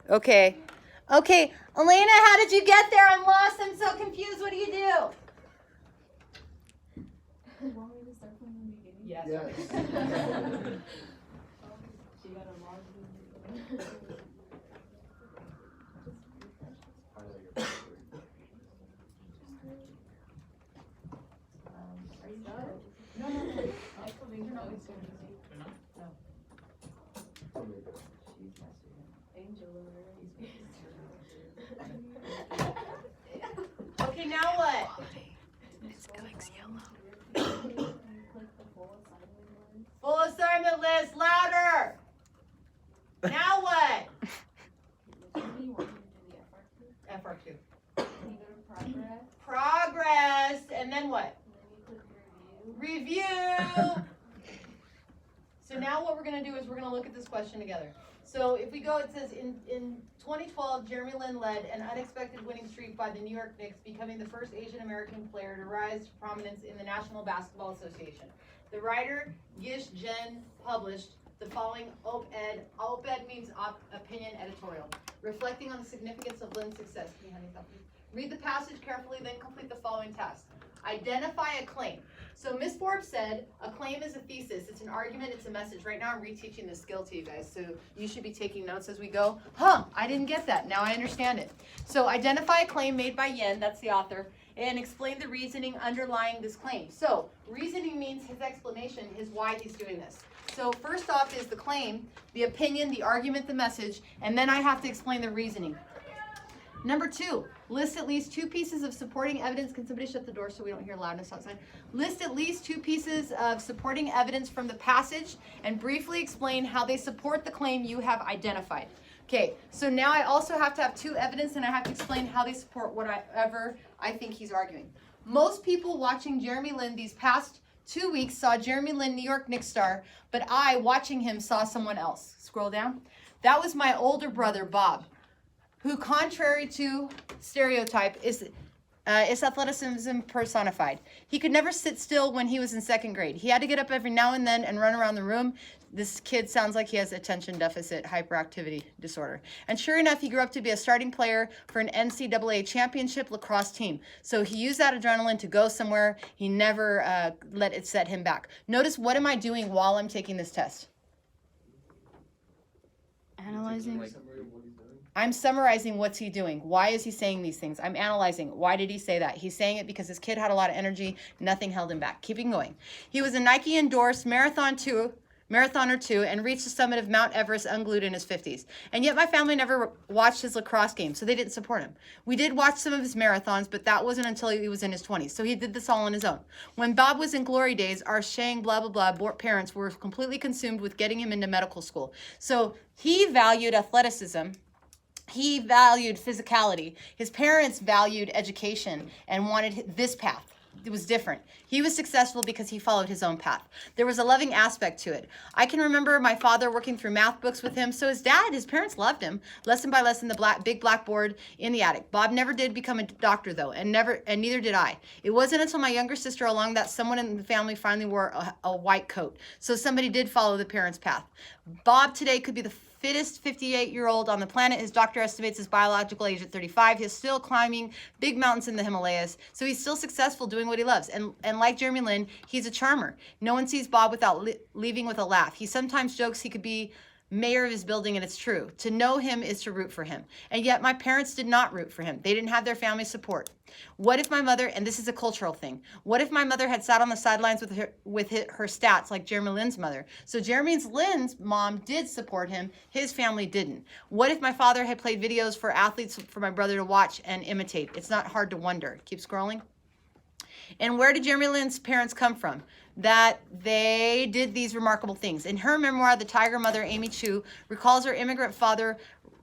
Okay. Okay, Elena, how did you get there? I'm lost. I'm so confused. What do you do? Want me to start from the beginning? Yes. She got a log. Are you done? No. Exclamation always so easy. No. Angel Okay, now what? It's clicks yellow. Click the full assignment list. Full assignment list, louder. Now what? Maybe you want me to do the FR2. FR2. Then you go to progress. Progress, and then what? And then you click review. Review. So now what we're going to do is we're going to look at this question together. So if we go, it says in 2012, Jeremy Lin led an unexpected winning streak by the New York Knicks, becoming the first Asian American player to rise to prominence in the National Basketball Association. The writer Gish Jen published the following op-ed. Op-ed means opinion editorial, reflecting on the significance of Lin's success. Can you hand me that, please? Read the passage carefully, then complete the following task. Identify a claim. So Ms. Forbes said a claim is a thesis. It's an argument. It's a message. Right now I'm reteaching this skill to you guys, so you should be taking notes as we go. I didn't get that. Now I understand it. So identify a claim made by Yen, that's the author, and explain the reasoning underlying this claim. So reasoning means his explanation, his why he's doing this. So first off is the claim, the opinion, the argument, the message, and then I have to explain the reasoning. Number 2, list at least 2 pieces of supporting evidence. Can somebody shut the door so we don't hear loudness outside? List at least 2 pieces of supporting evidence from the passage and briefly explain how they support the claim you have identified. Okay, so now I also have to have 2 evidence and I have to explain how they support whatever I think he's arguing. Most people watching Jeremy Lin these past 2 weeks saw Jeremy Lin, New York Knicks star, but I, watching him, saw someone else. Scroll down. That was my older brother, Bob, who, contrary to stereotype, is athleticism personified. He could never sit still when he was in 2nd grade. He had to get up every now and then and run around the room. This kid sounds like he has attention deficit hyperactivity disorder. And sure enough, he grew up to be a starting player for an NCAA championship lacrosse team. So he used that adrenaline to go somewhere. He never let it set him back. Notice, what am I doing while I'm taking this test? Analyzing. I'm summarizing what's he doing. Why is he saying these things? I'm analyzing. Why did he say that? He's saying it because his kid had a lot of energy. Nothing held him back. Keeping going. He was a Nike-endorsed marathoner too, and reached the summit of Mount Everest unglued in his 50s. And yet my family never watched his lacrosse game, so they didn't support him. We did watch some of his marathons, but that wasn't until he was in his 20s. So he did this all on his own. When Bob was in glory days, our Shang blah, blah, blah parents were completely consumed with getting him into medical school. So he valued athleticism. He valued physicality. His parents valued education and wanted this path. It was different. He was successful because he followed his own path. There was a loving aspect to it. I can remember my father working through math books with him. So his parents loved him. Lesson by lesson, the big blackboard in the attic. Bob never did become a doctor though, and neither did I. It wasn't until my younger sister along that someone in the family finally wore a white coat. So somebody did follow the parents' path. Bob today could be the fittest 58-year-old on the planet. His doctor estimates his biological age at 35. He's still climbing big mountains in the Himalayas. So he's still successful doing what he loves. And like Jeremy Lin, he's a charmer. No one sees Bob without leaving with a laugh. He sometimes jokes he could be mayor of his building, and it's true. To know him is to root for him. And yet my parents did not root for him. They didn't have their family support. What if my mother, and this is a cultural thing, what if my mother had sat on the sidelines with her stats like Jeremy Lin's mother? So Jeremy Lin's mom did support him. His family didn't. What if my father had played videos for athletes for my brother to watch and imitate? It's not hard to wonder. Keep scrolling. And where did Jeremy Lin's parents come from? That they did these remarkable things. In her memoir, the Tiger Mother, Amy Chu, recalls her immigrant father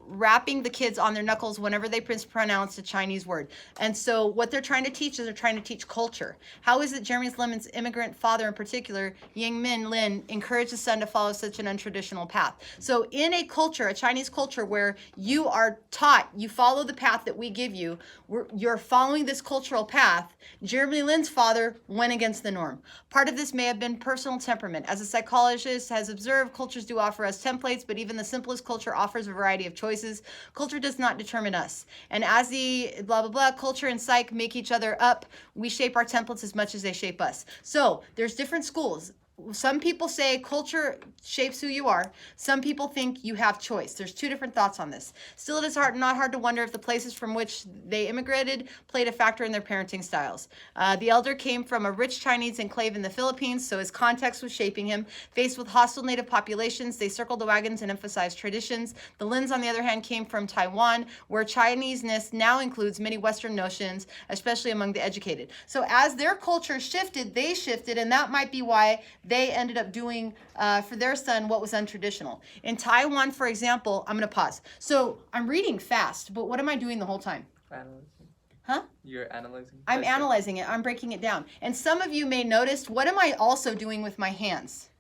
rapping the kids on their knuckles whenever they mispronounced a Chinese word. And so what they're trying to teach is they're trying to teach culture. How is it Jeremy Lin's immigrant father in particular, Yang Min Lin, encouraged his son to follow such an untraditional path? So in a culture, a Chinese culture where you are taught, you follow the path that we give you, you're following this cultural path, Jeremy Lin's father went against the norm. Part of this may have been personal temperament. As a psychologist has observed, cultures do offer us templates, but even the simplest culture offers a variety of choices. places. Culture does not determine us. And as the blah, blah, blah, culture and psych make each other up, we shape our templates as much as they shape us. So there's different schools. Some people say culture shapes who you are. Some people think you have choice. There's two different thoughts on this. Still, it is not hard to wonder if the places from which they immigrated played a factor in their parenting styles. The elder came from a rich Chinese enclave in the Philippines, so his context was shaping him. Faced with hostile native populations, they circled the wagons and emphasized traditions. The Lins, on the other hand, came from Taiwan, where Chineseness now includes many Western notions, especially among the educated. So as their culture shifted, they shifted, and that might be why they ended up doing for their son what was untraditional. In Taiwan, for example, I'm going to pause. So I'm reading fast, but what am I doing the whole time? Analyzing. Huh? You're analyzing. I'm analyzing it. I'm breaking it down. And some of you may notice, what am I also doing with my hands?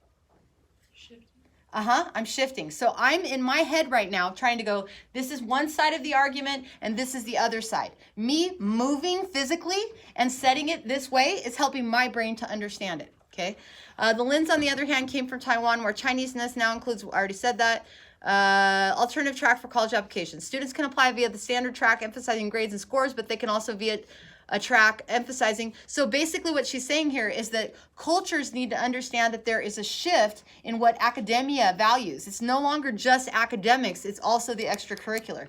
Shifting. I'm shifting. So I'm in my head right now trying to go, this is one side of the argument and this is the other side. Me moving physically and setting it this way is helping my brain to understand it. Okay. The Lins, on the other hand, came from Taiwan, where Chineseness now includes, I already said that, alternative track for college applications. Students can apply via the standard track, emphasizing grades and scores, but they can also via a track emphasizing. So basically what she's saying here is that cultures need to understand that there is a shift in what academia values. It's no longer just academics, it's also the extracurricular.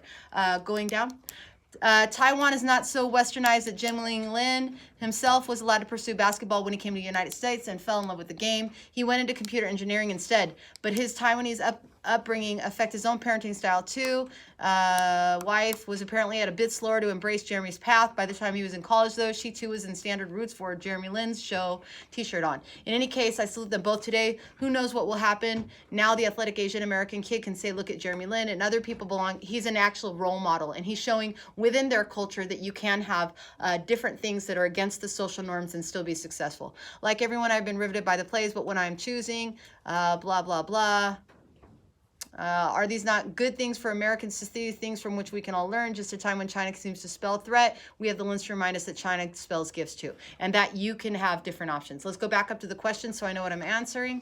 Going down. Taiwan is not so westernized that Jim-Ling Lin himself was allowed to pursue basketball when he came to the United States and fell in love with the game. He went into computer engineering instead, but his Taiwanese upbringing affect his own parenting style too. Wife was apparently at a bit slower to embrace Jeremy's path. By the time he was in college, though, she too was in standard roots for Jeremy Lin's show t-shirt on. In any case, I salute them both today. Who knows what will happen? Now the athletic Asian American kid can say, look at Jeremy Lin, and other people belong. He's an actual role model, and he's showing within their culture that you can have different things that are against the social norms and still be successful. Like everyone, I've been riveted by the plays, but when I'm choosing, blah, blah, blah. Are these not good things for Americans to see, things from which we can all learn? Just a time when China seems to spell threat, we have the Lins to remind us that China spells gifts too, and that you can have different options. Let's go back up to the question so I know what I'm answering.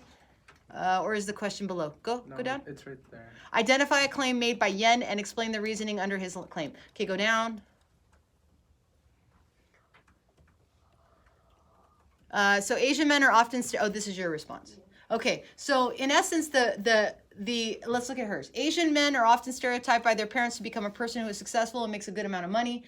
Or is the question below? Go down. It's right there. Identify a claim made by Yen and explain the reasoning under his claim. Okay, go down. So Asian men are often, this is your response. Okay, so in essence, let's look at hers. Asian men are often stereotyped by their parents to become a person who is successful and makes a good amount of money.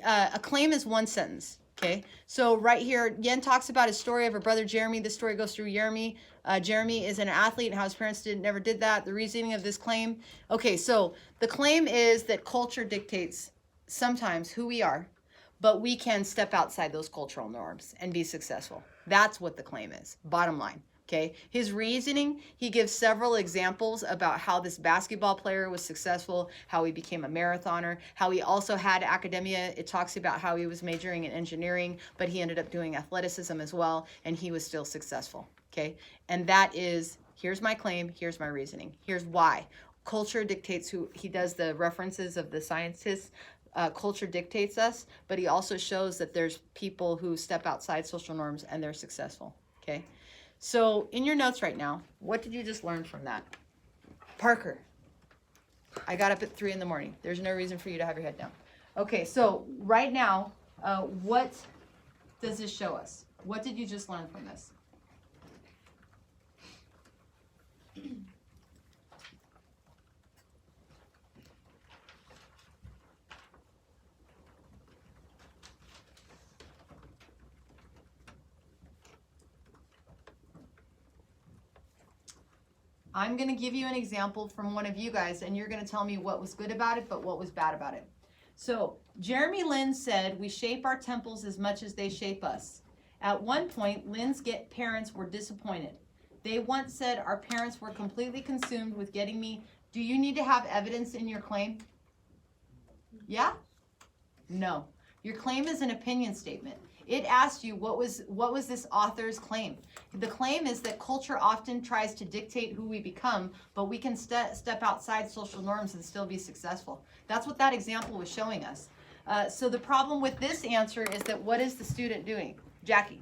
A claim is one sentence. Okay, so right here, Yen talks about his story of her brother Jeremy. This story goes through Jeremy. Jeremy is an athlete and how his parents never did that. The reasoning of this claim. Okay, so the claim is that culture dictates sometimes who we are, but we can step outside those cultural norms and be successful. That's what the claim is, bottom line. Okay, his reasoning, he gives several examples about how this basketball player was successful, how he became a marathoner, how he also had academia. It talks about how he was majoring in engineering, but he ended up doing athleticism as well, and he was still successful. Okay, and that is, here's my claim, here's my reasoning, here's why. Culture dictates who, he does the references of the scientists. Culture dictates us, but he also shows that there's people who step outside social norms and they're successful. Okay. So in your notes right now, what did you just learn from that? Parker, I got up at 3 a.m. There's no reason for you to have your head down. Okay, so right now, what does this show us? What did you just learn from this? I'm going to give you an example from one of you guys, and you're going to tell me what was good about it, but what was bad about it. So Jeremy Lin said, we shape our temples as much as they shape us. At one point, Lin's parents were disappointed. They once said, our parents were completely consumed with getting me. Do you need to have evidence in your claim? Yeah? No. Your claim is an opinion statement. It asked you, what was this author's claim? The claim is that culture often tries to dictate who we become, but we can step outside social norms and still be successful. That's what that example was showing us. So the problem with this answer is that what is the student doing? Jackie,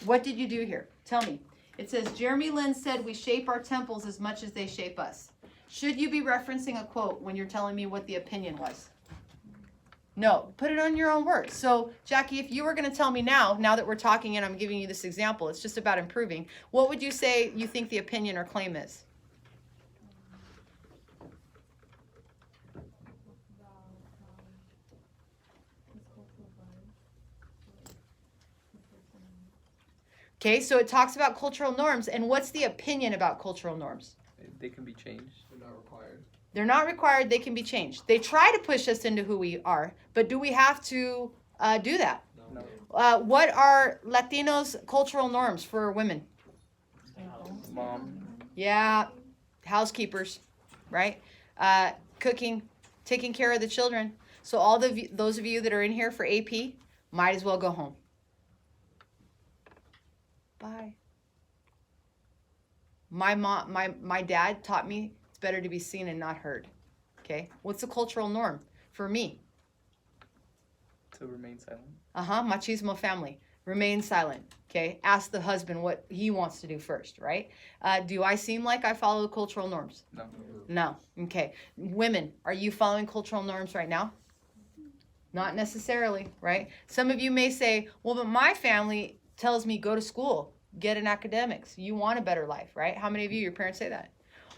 what did you do here? Tell me. It says, Jeremy Lin said we shape our temples as much as they shape us. Should you be referencing a quote when you're telling me what the opinion was? No, put it on your own words. So, Jackie, if you were going to tell me now that we're talking and I'm giving you this example, it's just about improving, what would you say you think the opinion or claim is? Okay, so it talks about cultural norms, and what's the opinion about cultural norms? They can be changed. They're not required. They're not required, they can be changed. They try to push us into who we are, but do we have to do that? No. What are Latinos' cultural norms for women? Mom. Yeah, housekeepers, right? Cooking, taking care of the children. So all those of you that are in here for AP, might as well go home. Bye. My dad taught me it's better to be seen and not heard. Okay? What's the cultural norm for me? To remain silent. Machismo family. Remain silent. Okay? Ask the husband what he wants to do first, right? Do I seem like I follow cultural norms? No. No. Okay. Women, are you following cultural norms right now? Not necessarily, right? Some of you may say, well, but my family tells me go to school, get an academics. You want a better life, right? How many of you, your parents say that?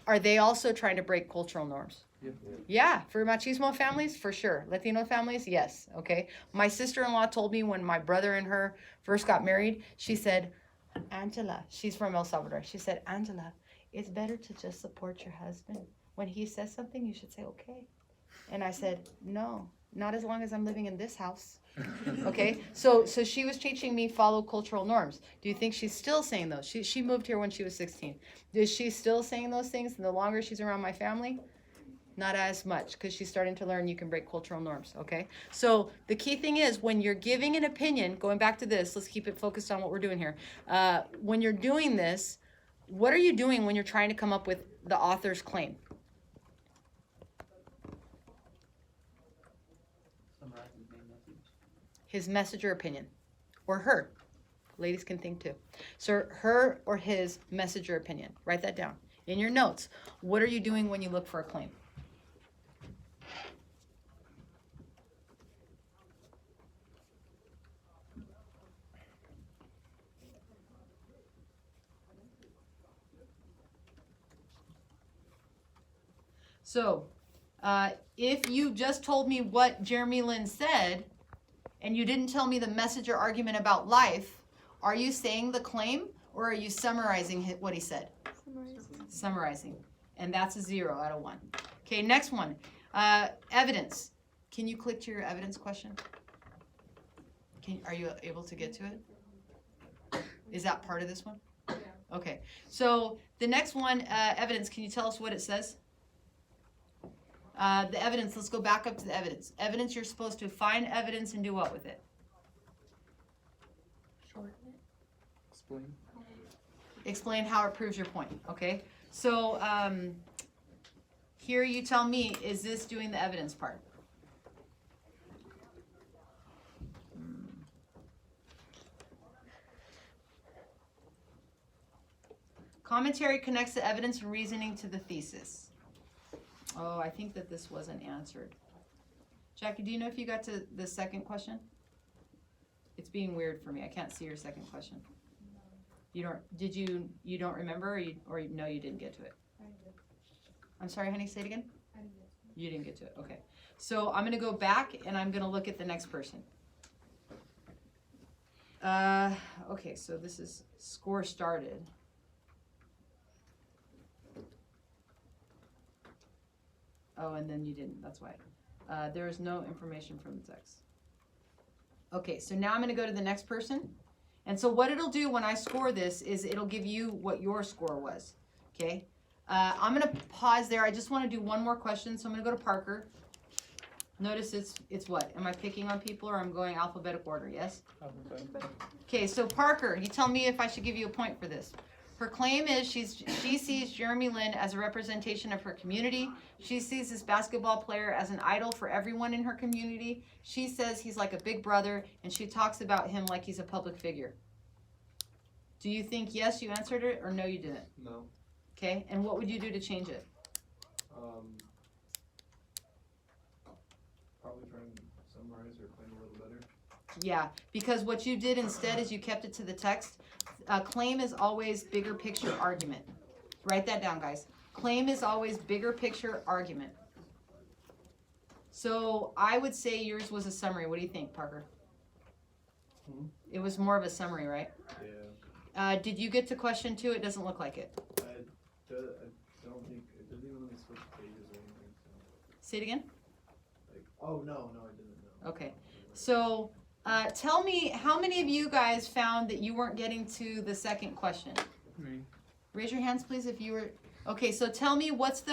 Are they also trying to break cultural norms? Yeah, for machismo families, for sure. Latino families, yes, okay. My sister-in-law told me when my brother and her first got married, she said, Angela, she's from El Salvador. She said, Angela, it's better to just support your husband. When he says something, you should say, okay. And I said, no, not as long as I'm living in this house. Okay, so she was teaching me follow cultural norms. Do you think she's still saying those? She moved here when she was 16. Is she still saying those things the longer she's around my family? Not as much, because she's starting to learn you can break cultural norms, okay? So the key thing is when you're giving an opinion, going back to this, let's keep it focused on what we're doing here. When you're doing this, what are you doing when you're trying to come up with the author's claim? His message or opinion, or her. Ladies can think too. So her or his message or opinion. Write that down in your notes. What are you doing when you look for a claim? So if you just told me what Jeremy Lin said, and you didn't tell me the message or argument about life, are you saying the claim or are you summarizing what he said? Summarizing. And that's a 0 out of 1. Okay, next one. Evidence. Can you click to your evidence question? Are you able to get to it? Is that part of this one? Yeah. Okay, so the next one, evidence. Can you tell us what it says? The evidence, let's go back up to the evidence. Evidence, you're supposed to find evidence and do what with it? Shorten it. Explain. Explain how it proves your point, okay? So here you tell me, is this doing the evidence part? Commentary connects the evidence and reasoning to the thesis. Oh, I think that this wasn't answered. Jackie, do you know if you got to the second question? It's being weird for me. I can't see your second question. You don't remember, or no, you didn't get to it? I did. I'm sorry, honey, say it again? I didn't get to it. You didn't get to it, okay. So I'm gonna go back and I'm gonna look at the next person. Okay, so this is score started. Oh, and then you didn't, that's why. There is no information from the text. Okay, so now I'm gonna go to the next person. And so what it'll do when I score this is it'll give you what your score was, okay? I'm gonna pause there. I just wanna do one more question, so I'm gonna go to Parker. Notice it's what? Am I picking on people or I'm going alphabetical order, yes? Okay, so Parker, you tell me if I should give you a point for this. Her claim is she sees Jeremy Lin as a representation of her community. She sees this basketball player as an idol for everyone in her community. She says he's like a big brother, and she talks about him like he's a public figure. Do you think yes, you answered it, or no, you didn't? No. Okay, and what would you do to change it? Probably try and summarize or claim a little better. Yeah, because what you did instead is you kept it to the text. Claim is always bigger picture argument. Write that down, guys. Claim is always bigger picture argument. So I would say yours was a summary. What do you think, Parker? It was more of a summary, right? Yeah. Did you get to question 2? It doesn't look like it. I don't think it didn't even let me switch pages or anything. So. Say it again. Like, oh no, I didn't know. Okay. So tell me, how many of you guys found that you weren't getting to the second question? Me. Raise your hands, please, if you were. Okay, so tell me what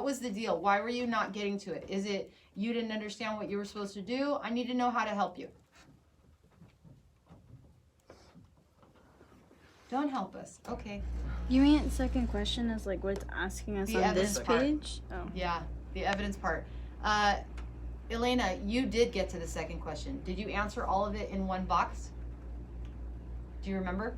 was the deal? Why were you not getting to it? Is it you didn't understand what you were supposed to do? I need to know how to help you. Don't help us. Okay. You mean second question is like what it's asking us The on this evidence part. page? Oh. Yeah, the evidence part. Elena, you did get to the second question. Did you answer all of it in one box? Do you remember?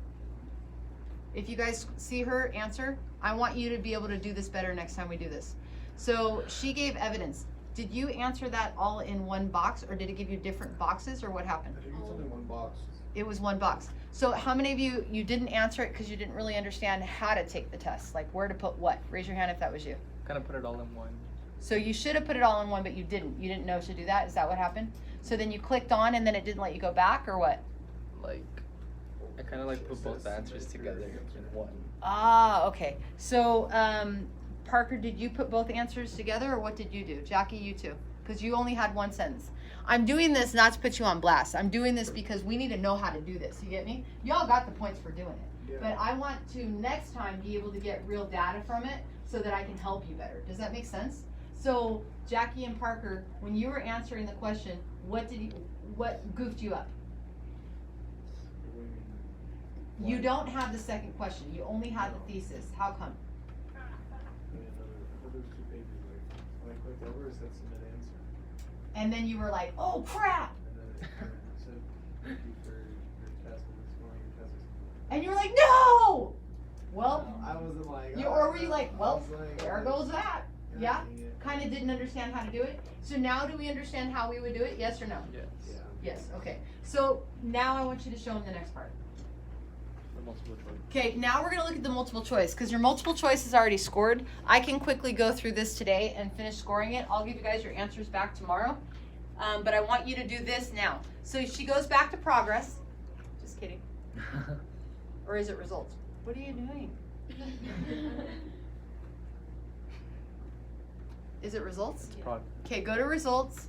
If you guys see her answer, I want you to be able to do this better next time we do this. So she gave evidence. Did you answer that all in one box, or did it give you different boxes, or what happened? I think it's only one box. It was one box. So how many of you didn't answer it because you didn't really understand how to take the test? Like where to put what? Raise your hand if that was you. Kind of put it all in one. So you should have put it all in one, but you didn't. You didn't know to do that. Is that what happened? So then you clicked on and then it didn't let you go back, or what? Like, I kind of like put both answers together in one. Ah, okay. So Parker, did you put both answers together, or what did you do? Jackie, you too, because you only had one sentence. I'm doing this not to put you on blast. I'm doing this because we need to know how to do this. You get me? Y'all got the points for doing it. Yeah. But I want to next time be able to get real data from it so that I can help you better. Does that make sense? So Jackie and Parker, when you were answering the question, what goofed you up? You don't have the second question. You only have the thesis. How come? I thought there was 2 pages. Like when I clicked over, it said submit answer, And then you were like, oh crap! and then it said thank you for your test and exploring your test. And you were like, no! Well, I wasn't like. or were you like, I well, was like, there goes that. Yeah? dang it. Kind of didn't understand how to do it. So now do we understand how we would do it? Yes or no? Yes. Yeah. Yes, okay. So now I want you to show them the next part. The multiple choice. Okay, now we're gonna look at the multiple choice because your multiple choice is already scored. I can quickly go through this today and finish scoring it. I'll give you guys your answers back tomorrow. But I want you to do this now. So she goes back to progress. Just kidding. Or is it results? What are you doing? Is it results? It's prog. Okay, go to results.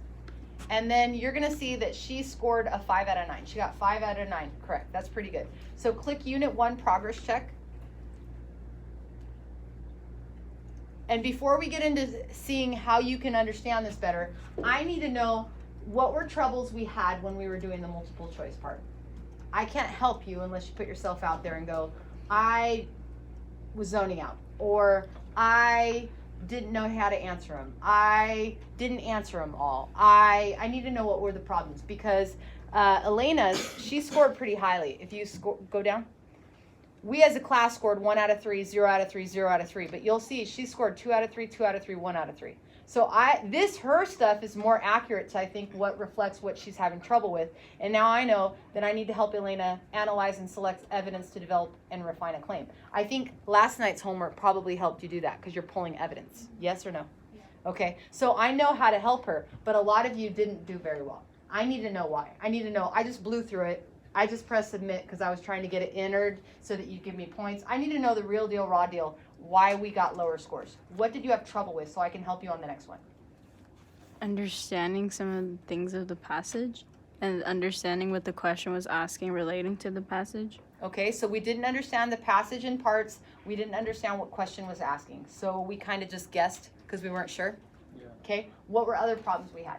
And then you're gonna see that she scored a 5 out of 9. She got 5 out of 9, correct, that's pretty good. So click Unit 1 progress check. And before we get into seeing how you can understand this better, I need to know what were troubles we had when we were doing the multiple choice part. I can't help you unless you put yourself out there and go, I was zoning out, or I didn't know how to answer them. I didn't answer them all. I need to know what were the problems, because Elena's, she scored pretty highly. If you go down, we as a class scored 1 out of 3, 0 out of 3, 0 out of 3, but you'll see she scored 2 out of 3, 2 out of 3, 1 out of 3. So her stuff is more accurate to, I think, what reflects what she's having trouble with. And now I know that I need to help Elena analyze and select evidence to develop and refine a claim. I think last night's homework probably helped you do that because you're pulling evidence. Yes or no? Yeah. Okay, so I know how to help her, but a lot of you didn't do very well. I need to know why. I need to know. I just blew through it. I just pressed submit because I was trying to get it entered so that you give me points. I need to know the real deal, raw deal, why we got lower scores. What did you have trouble with so I can help you on the next one? Understanding some of the things of the passage and understanding what the question was asking relating to the passage. Okay, so we didn't understand the passage in parts. We didn't understand what question was asking. So we kind of just guessed because we weren't sure. Yeah. Okay, what were other problems we had?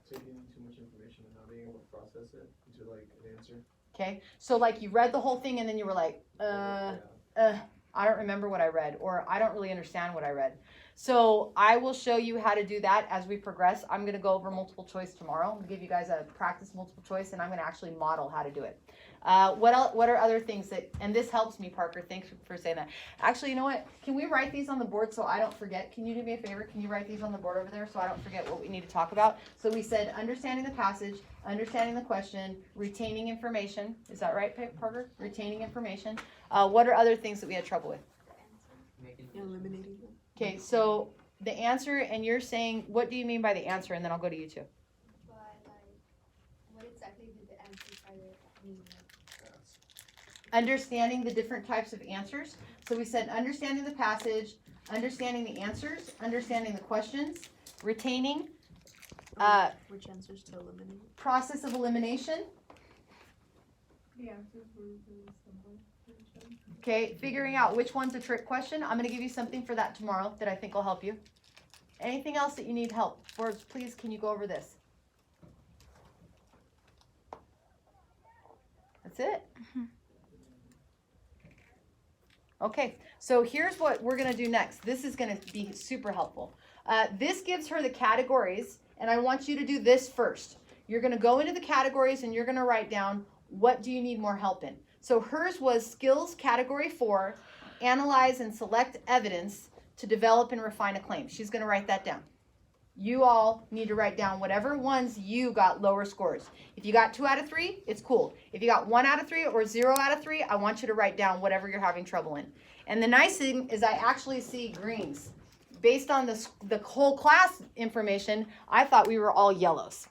Taking in too much information and not being able to process it into like an answer. Okay, so like you read the whole thing and then you were like, Yeah. I don't remember what I read, or I don't really understand what I read. So I will show you how to do that as we progress. I'm going to go over multiple choice tomorrow. I'm going to give you guys a practice multiple choice, and I'm going to actually model how to do it. What are other things that, and this helps me, Parker, thanks for saying that. Actually, you know what, can we write these on the board so I don't forget? Can you do me a favor? Can you write these on the board over there so I don't forget what we need to talk about? So we said understanding the passage, understanding the question, retaining information. Is that right, Parker? Retaining information. What are other things that we had trouble with? Eliminating. Okay, so the answer, and you're saying, what do you mean by the answer? And then I'll go to you two. But like, what exactly did the answer try to mean? Understanding the different types of answers. So we said understanding the passage, understanding the answers, understanding the questions, retaining, Which answers to eliminate? process of elimination, The answers were really simple. okay, figuring out which one's a trick question. I'm gonna give you something for that tomorrow that I think will help you. Anything else that you need help? Forbes, please, can you go over this? That's it. Okay, so here's what we're gonna do next. This is gonna be super helpful. This gives her the categories, and I want you to do this first. You're gonna go into the categories and you're gonna write down, what do you need more help in? So hers was skills category 4, analyze and select evidence to develop and refine a claim. She's gonna write that down. You all need to write down whatever ones you got lower scores. If you got 2 out of 3, it's cool. If you got 1 out of 3 or 0 out of 3, I want you to write down whatever you're having trouble in. And the nice thing is I actually see greens. Based on the whole class information, I thought we were all yellows,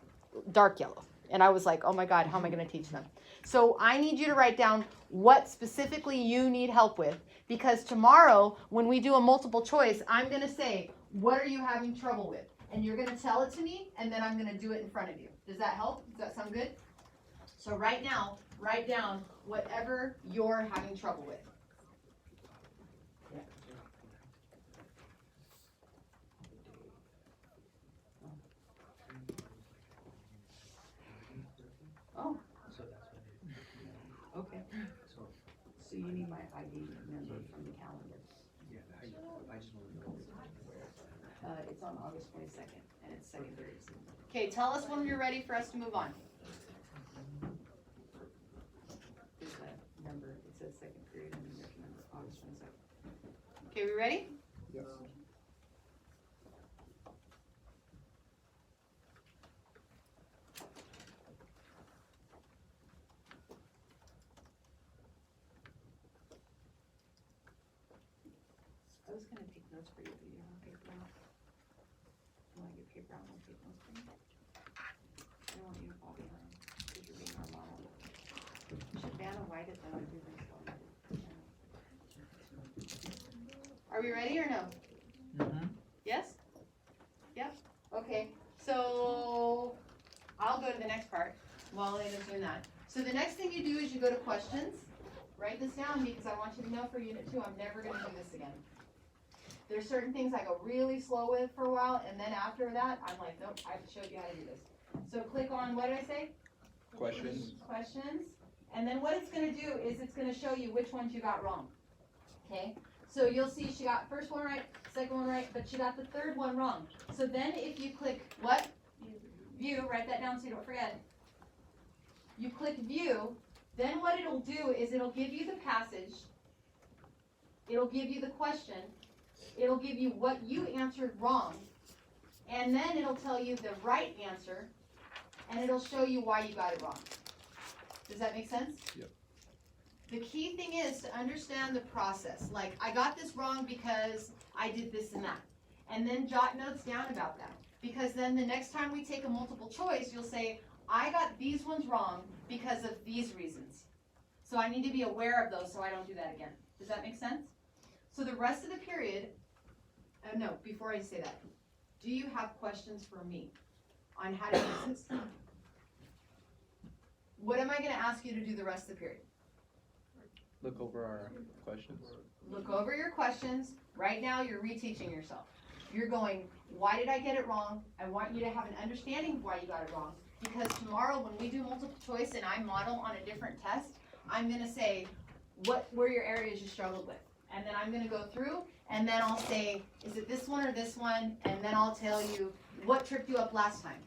dark yellow. And I was like, oh my God, how am I gonna teach them? So I need you to write down what specifically you need help with, because tomorrow when we do a multiple choice, I'm gonna say, what are you having trouble with? And you're gonna tell it to me, and then I'm gonna do it in front of you. Does that help? Does that sound good? So right now, write down whatever you're having trouble with. Oh, Okay. So you need my ID number from the calendar. It's on August 22nd, and it's 2:30. okay, tell us when you're ready for us to move on. There's that number, it says second period, and there's a number, August 22nd. Okay, we ready? Yes. I was gonna take notes for you, but you don't have paper out. You wanna get paper out and take notes for me? I don't want you to fall behind, because you're being our model. You should ban a white at them and do this one. Are we ready or no? Yes? Yep. Okay, so I'll go to the next part while Elena's doing that. So the next thing you do is you go to questions. Write this down because I want you to know for Unit 2, I'm never gonna do this again. There's certain things I go really slow with for a while, and then after that, I'm like, nope, I've showed you how to do this. So click on, what did I say? Questions. Questions. And then what it's gonna do is it's gonna show you which ones you got wrong. Okay? So you'll see she got first one right, second one right, but she got the third one wrong. So then if you click what? View, write that down so you don't forget. You click view, then what it'll do is it'll give you the passage, it'll give you the question, it'll give you what you answered wrong, and then it'll tell you the right answer, and it'll show you why you got it wrong. Does that make sense? Yep. The key thing is to understand the process. Like, I got this wrong because I did this and that. And then jot notes down about that. Because then the next time we take a multiple choice, you'll say, I got these ones wrong because of these reasons. So I need to be aware of those so I don't do that again. Does that make sense? So the rest of the period, no, before I say that, do you have questions for me on how to use this? What am I gonna ask you to do the rest of the period? Look over our questions. Look over your questions. Right now, you're reteaching yourself. You're going, why did I get it wrong? I want you to have an understanding of why you got it wrong. Because tomorrow, when we do multiple choice and I model on a different test, I'm gonna say, what were your areas you struggled with? And then I'm gonna go through, and then I'll say, is it this one or this one? And then I'll tell you, what tripped you up last time?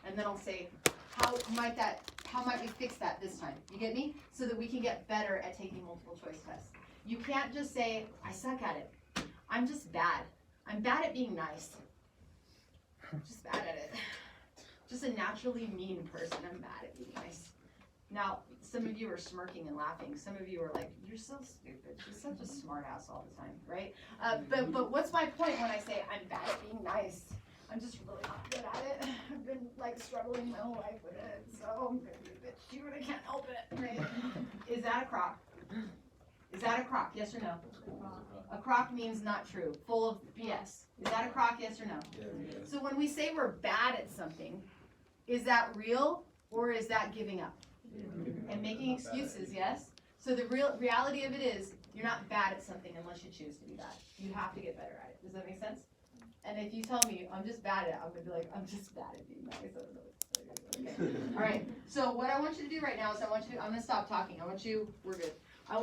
And then I'll say, how how might we fix that this time? You get me? So that we can get better at taking multiple choice tests. You can't just say, I suck at it. I'm just bad. I'm bad at being nice. I'm just bad at it. Just a naturally mean person. I'm bad at being nice. Now, some of you are smirking and laughing. Some of you are like, you're so stupid. She's such a smart ass all the time, right? But what's my point when I say I'm bad at being nice? I'm just really not good at it. I've been like struggling my whole life with it. So I'm gonna be a bit cute. I can't help it, right? Is that a crock? Is that a crock? Yes or no? A crock means not true, full of BS. Is that a crock? Yes or no? So when we say we're bad at something, is that real or is that giving up? And making excuses, yes? So the reality of it is, you're not bad at something unless you choose to be bad. You have to get better at it. Does that make sense? And if you tell me, I'm just bad at it, I'm going to be like, I'm just bad at being nice. I don't know what to tell you. Okay. All right. So what I want you to do right now is I'm going to stop talking. We're good.